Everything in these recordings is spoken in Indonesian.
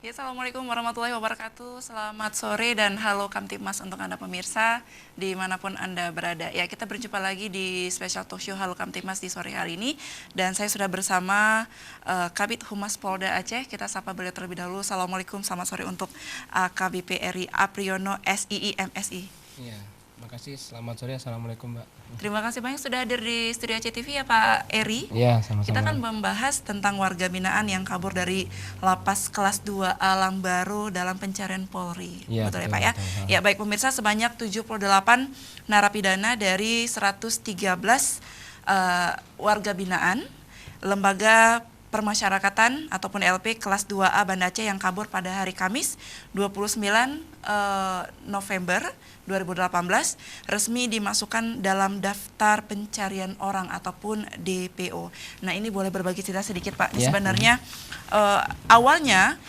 Ya, Assalamualaikum warahmatullahi wabarakatuh. Selamat sore dan halo Kamtibmas untuk Anda pemirsa dimanapun Anda berada. Ya, kita berjumpa lagi di special talk show Halo Kamtibmas di sore hari ini. Dan saya sudah bersama Kabid Humas Polda Aceh. Kita sapa beliau terlebih dahulu. Assalamualaikum, selamat sore untuk AKBP RI Apriyono SII MSI. Iya, makasih. Selamat sore. Assalamualaikum, Mbak. Terima kasih banyak sudah hadir di Studio Aceh TV ya Pak Eri. Iya, sama-sama. Kita akan membahas tentang warga binaan yang kabur dari lapas kelas 2 Alam Baru dalam pencarian Polri. Ya, betul ya betul, Pak ya? betul. Ya, baik pemirsa, sebanyak 78 narapidana dari 113 warga binaan Lembaga Permasyarakatan ataupun LP kelas 2A Banda Aceh yang kabur pada hari Kamis 29 November 2018 resmi dimasukkan dalam daftar pencarian orang ataupun DPO. Nah, ini boleh berbagi cerita sedikit Pak. Ini sebenarnya awalnya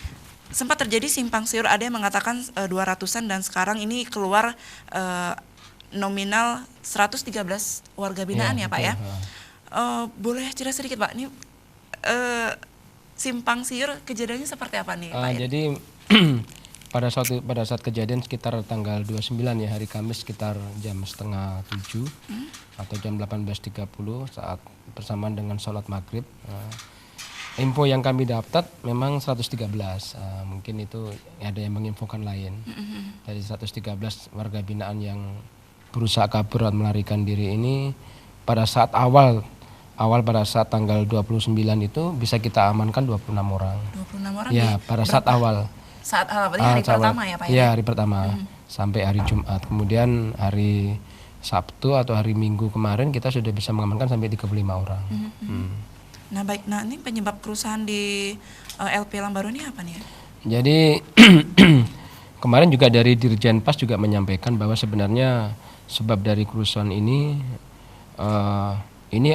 sempat terjadi simpang siur, ada yang mengatakan 200-an dan sekarang ini keluar nominal 113 warga binaan ya Pak ya. Boleh cerita sedikit Pak, ini simpang siur kejadiannya seperti apa nih Pak? Jadi pada saat kejadian sekitar tanggal 29 ya, hari Kamis sekitar jam setengah 7 atau jam 18.30 saat bersamaan dengan sholat maghrib. Info yang kami dapat memang 113, mungkin itu ada yang menginfokan lain. Dari 113 warga binaan yang berusaha kabur dan melarikan diri ini pada saat awal pada saat tanggal 29 itu bisa kita amankan 26 orang. 26 orang ya, pada saat awal. Saat hari pertama ya Pak ya? Ya, hari pertama sampai hari Jumat. Kemudian hari Sabtu atau hari Minggu kemarin kita sudah bisa mengamankan sampai 35 orang. Nah baik, nah ini penyebab kerusuhan di LP Alam Baru ini apa nih ya? Jadi kemarin juga dari Dirjen Pas juga menyampaikan bahwa sebenarnya sebab dari kerusuhan ini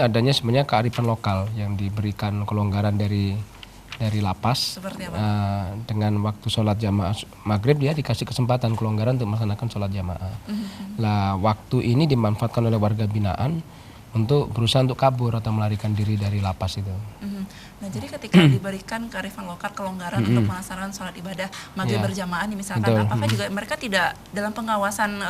adanya sebenarnya kearifan lokal yang diberikan kelonggaran dari lapas. Seperti apa? Dengan waktu sholat jamaah maghrib dia dikasih kesempatan kelonggaran untuk melaksanakan sholat jamaah. Lah waktu ini dimanfaatkan oleh warga binaan untuk berusaha untuk kabur atau melarikan diri dari lapas itu. Nah jadi ketika diberikan kearifan lokal kelonggaran untuk melaksanakan sholat ibadah maghrib berjamaah nih misalkan, apakah juga mereka tidak dalam pengawasan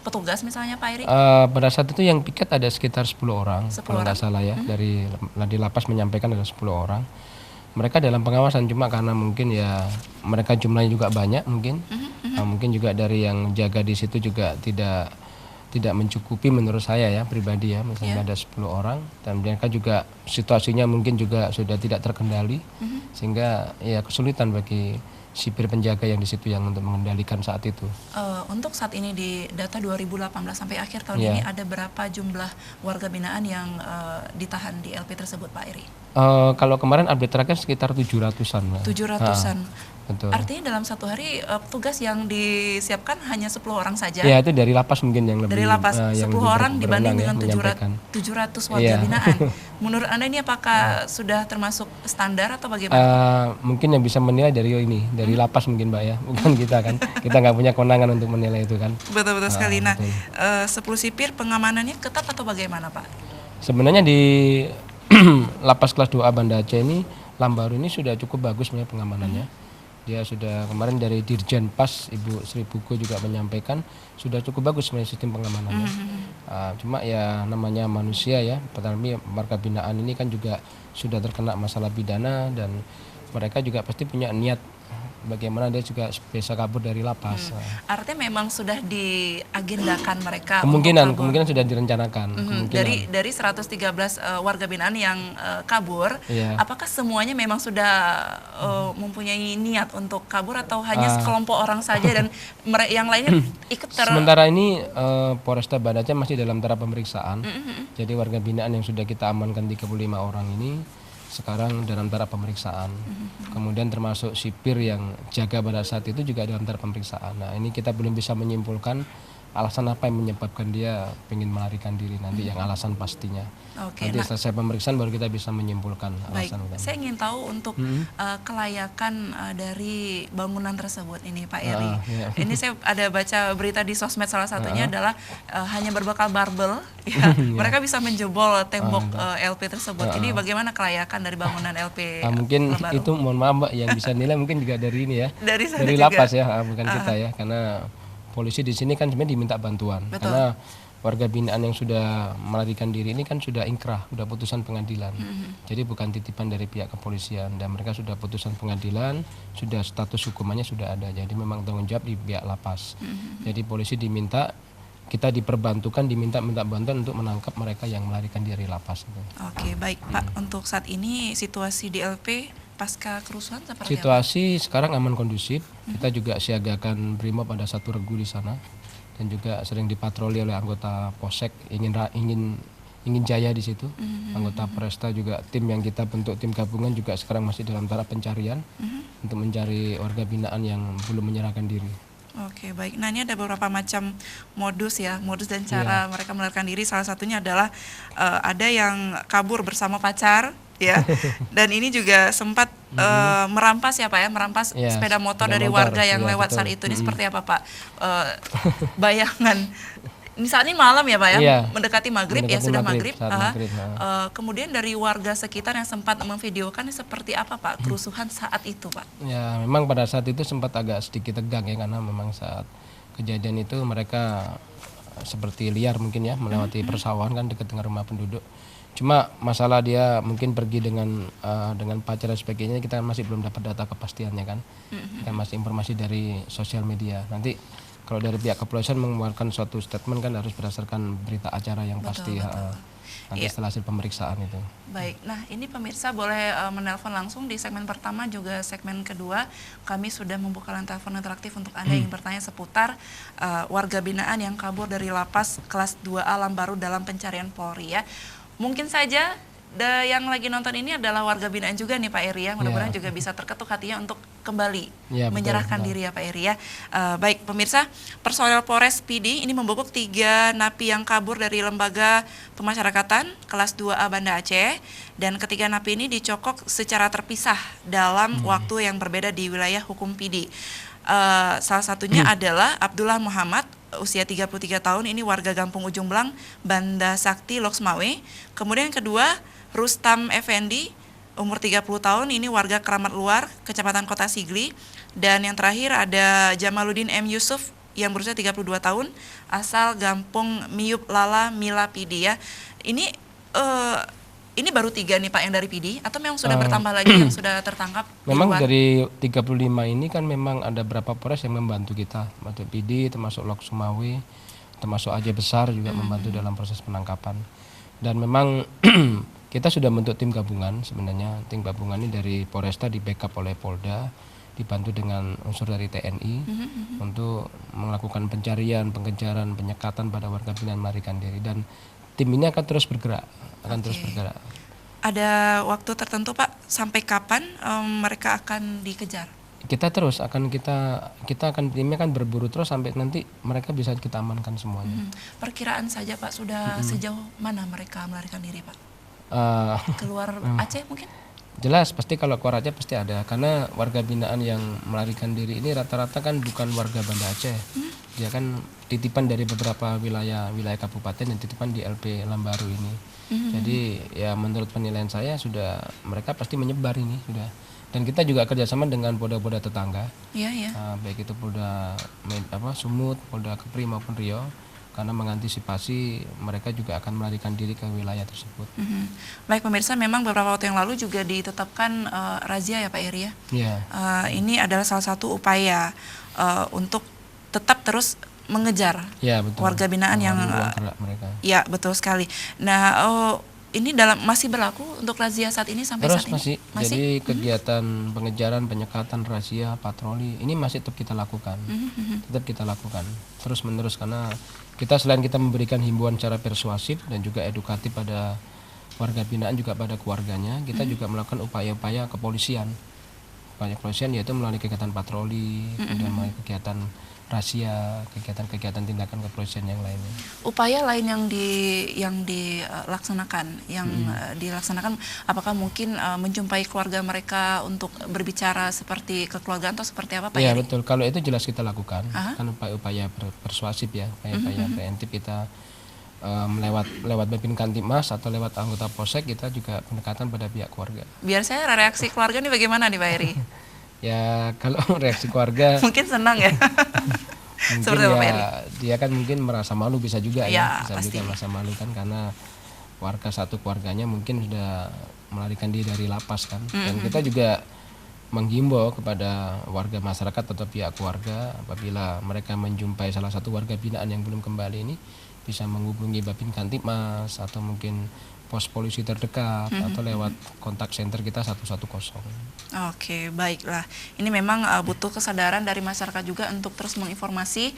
petugas misalnya Pak Eri? Pada saat itu yang piket ada sekitar 10 orang, 10 kalau nggak orang. salah ya, dari lapas menyampaikan ada 10 orang. Mereka dalam pengawasan, cuma karena mungkin ya mereka jumlahnya juga banyak mungkin. Mungkin juga dari yang jaga di situ juga tidak mencukupi menurut saya ya pribadi ya, misalnya ada 10 orang dan mereka juga situasinya mungkin juga sudah tidak terkendali sehingga ya kesulitan bagi sipir penjaga yang di situ yang untuk mengendalikan saat itu. Untuk saat ini di data 2018 sampai akhir tahun ini ada berapa jumlah warga binaan yang ditahan di LP tersebut Pak Eri? Kalau kemarin update terakhir sekitar 700-an. 700-an. Betul. Artinya dalam satu hari tugas yang disiapkan hanya 10 orang saja. Ya, itu dari lapas mungkin yang lebih. Dari lapas 10 orang dibanding dengan 700 warga binaan. Menurut Anda ini apakah sudah termasuk standar atau bagaimana? Mungkin yang bisa menilai dari dari lapas mungkin Mbak ya, bukan kita kan. Kita nggak punya kewenangan untuk menilai itu kan. Betul-betul sekali. Nah, 10 sipir pengamanannya ketat atau bagaimana Pak? Sebenarnya di lapas kelas 2A Banda Aceh ini, Lambaru ini sudah cukup bagus sebenarnya pengamanannya. Dia sudah kemarin dari Dirjen Pas Ibu Sri Buko juga menyampaikan sudah cukup bagus sebenarnya sistem pengamanannya. Cuma ya namanya manusia ya, tetapi warga binaan ini kan juga sudah terkena masalah pidana dan mereka juga pasti punya niat bagaimana dia juga bisa kabur dari lapas. Artinya memang sudah diagendakan mereka kemungkinan sudah direncanakan. Dari 113 warga binaan yang kabur, apakah semuanya memang sudah mempunyai niat untuk kabur atau hanya sekelompok orang saja dan yang lainnya ikut Sementara ini Polresta Banda Aceh masih dalam tahap pemeriksaan. Jadi warga binaan yang sudah kita amankan 35 orang ini sekarang dalam tahap pemeriksaan. Kemudian termasuk sipir yang jaga pada saat itu juga dalam tahap pemeriksaan. Nah, ini kita belum bisa menyimpulkan alasan apa yang menyebabkan dia ingin melarikan diri nanti yang alasan pastinya. Oke, Nanti selesai pemeriksaan baru kita bisa menyimpulkan baik. alasan. Saya ingin tahu untuk kelayakan dari bangunan tersebut ini Pak Eri. Iya. Ini saya ada baca berita di sosmed, salah satunya adalah hanya berbekal barbel, ya, mereka bisa menjebol tembok LP tersebut. Ini bagaimana kelayakan dari bangunan LP? Mungkin Lebaru? itu mohon maaf Mbak, yang bisa nilai mungkin juga dari ini ya, Dari sana dari juga. lapas ya, bukan kita ya, karena polisi di sini kan sebenarnya diminta bantuan. Betul. Karena warga binaan yang sudah melarikan diri ini kan sudah inkrah, sudah putusan pengadilan. Jadi bukan titipan dari pihak kepolisian, dan mereka sudah putusan pengadilan, sudah status hukumannya sudah ada. Jadi memang tanggung jawab di pihak lapas. Jadi polisi diminta, kita diperbantukan, diminta bantuan untuk menangkap mereka yang melarikan diri lapas. Oke, baik Pak. Untuk saat ini situasi di LP pasca kerusuhan seperti apa? Situasi sekarang aman kondusif. Kita juga siagakan brimob pada satu regu di sana, dan juga sering dipatroli oleh anggota Polsek ingin jaya di situ. Anggota Polresta juga, tim yang kita bentuk tim gabungan juga sekarang masih dalam tahap pencarian untuk mencari warga binaan yang belum menyerahkan diri. Oke, baik. Nah, ini ada beberapa macam modus ya, modus dan cara mereka melarikan diri. Salah satunya adalah ada yang kabur bersama pacar, ya. Dan ini juga sempat merampas ya Pak ya, merampas sepeda motor dari warga yang lewat saat itu. Ini seperti apa Pak? Bayangan. Ini saat ini malam ya Pak ya, mendekati maghrib ya, sudah maghrib. Kemudian dari warga sekitar yang sempat memvideokan, ini seperti apa Pak kerusuhan saat itu Pak? Ya, memang pada saat itu sempat agak sedikit tegang ya, karena memang saat kejadian itu mereka seperti liar mungkin ya, melewati persawahan kan dekat dengan rumah penduduk. Cuma masalah dia mungkin pergi dengan pacar dan sebagainya, kita masih belum dapat data kepastiannya kan. Kan masih informasi dari sosial media. Nanti kalau dari pihak kepolisian mengeluarkan suatu statement kan harus berdasarkan berita acara yang pasti. Nanti setelah hasil pemeriksaan itu. Baik, nah ini pemirsa boleh menelpon langsung di segmen pertama juga segmen kedua. Kami sudah membuka line telepon interaktif untuk Anda yang bertanya seputar warga binaan yang kabur dari lapas kelas 2A Lambaru dalam pencarian Polri ya. Mungkin saja yang lagi nonton ini adalah warga binaan juga nih Pak Eri ya. Mudah-mudahan juga bisa terketuk hatinya untuk kembali menyerahkan diri ya Pak Eri ya. Baik pemirsa, personel Polres PD ini membobok 3 napi yang kabur dari lembaga pemasyarakatan kelas 2A Banda Aceh, dan ketiga napi ini dicokok secara terpisah dalam waktu yang berbeda di wilayah hukum PD. Salah satunya adalah Abdullah Muhammad, usia 33 tahun, ini warga Gampung Ujung Belang, Banda Sakti, Loksmawe. Kemudian yang kedua, Rustam Effendi, umur 30 tahun, ini warga Keramat Luar, Kecamatan Kota Sigli. Dan yang terakhir ada Jamaluddin M. Yusuf yang berusia 32 tahun, asal Gampung Miup Lala Mila PD ya. Ini baru 3 nih Pak yang dari PD, atau memang sudah bertambah lagi yang sudah tertangkap? Memang dari 35 ini kan memang ada beberapa Polres yang membantu kita, bantu PD, termasuk Lok Sumawe, termasuk Aceh Besar juga membantu dalam proses penangkapan. Dan memang kita sudah bentuk tim gabungan sebenarnya. Tim gabungan ini dari Polresta di backup oleh Polda, dibantu dengan unsur dari TNI untuk melakukan pencarian, pengejaran, penyekatan pada warga binaan melarikan diri. Dan tim ini akan terus bergerak, terus bergerak. Ada waktu tertentu Pak, sampai kapan mereka akan dikejar? Kita terus timnya akan berburu terus sampai nanti mereka bisa kita amankan semuanya. Perkiraan saja Pak, sudah sejauh mana mereka melarikan diri Pak? Keluar Aceh mungkin? Jelas, pasti kalau keluar Aceh pasti ada, karena warga binaan yang melarikan diri ini rata-rata kan bukan warga Banda Aceh. Dia kan titipan dari beberapa wilayah kabupaten dan titipan di LP Lambaru ini. Jadi ya menurut penilaian saya sudah mereka pasti menyebar ini sudah. Dan kita juga kerjasama dengan polda-polda tetangga, baik itu Polda Sumut, Polda Kepri maupun Riau, karena mengantisipasi mereka juga akan melarikan diri ke wilayah tersebut. Baik pemirsa, memang beberapa waktu yang lalu juga ditetapkan razia ya Pak Eri ya. Ini adalah salah satu upaya untuk tetap terus mengejar warga binaan yang mereka. Ya betul sekali. Nah ini masih berlaku untuk razia saat ini sampai terus saat ini? Masih. Jadi kegiatan pengejaran, penyekatan, razia, patroli ini masih tetap kita lakukan. Tetap kita lakukan terus menerus, karena kita selain kita memberikan himbauan secara persuasif dan juga edukatif pada warga binaan juga pada keluarganya, kita juga melakukan upaya-upaya kepolisian. Upaya kepolisian yaitu melalui kegiatan patroli, kemudian melalui kegiatan rahasia, kegiatan-kegiatan tindakan kepolisian yang lainnya. Upaya lain yang dilaksanakan, apakah mungkin menjumpai keluarga mereka untuk berbicara seperti kekeluargaan atau seperti apa, Pak Iya Heri? betul, kalau itu jelas kita lakukan, kan upaya-upaya persuasif ya, upaya-upaya preventif kita lewat Babin Kantipmas atau lewat anggota Polsek, kita juga pendekatan pada pihak keluarga. Biasanya reaksi keluarga ini bagaimana nih, Pak Heri? Ya kalau reaksi keluarga Mungkin senang ya. mungkin Seperti apa, Pak Heri? dia kan mungkin merasa malu, bisa juga Ya, bisa pasti. juga merasa malu kan, karena satu keluarganya mungkin sudah melarikan diri dari lapas kan. Dan kita juga menghimbau kepada warga masyarakat atau pihak keluarga, apabila mereka menjumpai salah satu warga binaan yang belum kembali ini, bisa menghubungi Babin Kantipmas atau mungkin pos polisi terdekat atau lewat kontak center kita 110. Oke, baiklah. Ini memang butuh kesadaran dari masyarakat juga untuk terus menginformasi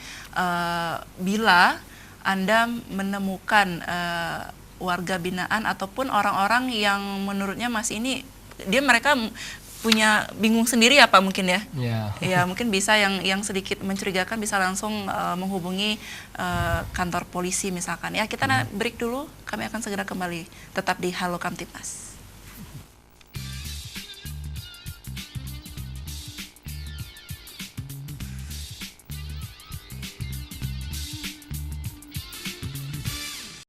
bila Anda menemukan warga binaan ataupun orang-orang yang menurutnya masih mereka punya bingung sendiri ya Pak, mungkin ya. Ya. Ya, mungkin bisa yang sedikit mencurigakan bisa langsung menghubungi kantor polisi misalkan. Ya, kita break dulu. Kami akan segera kembali. Tetap di Halo Kamtipmas.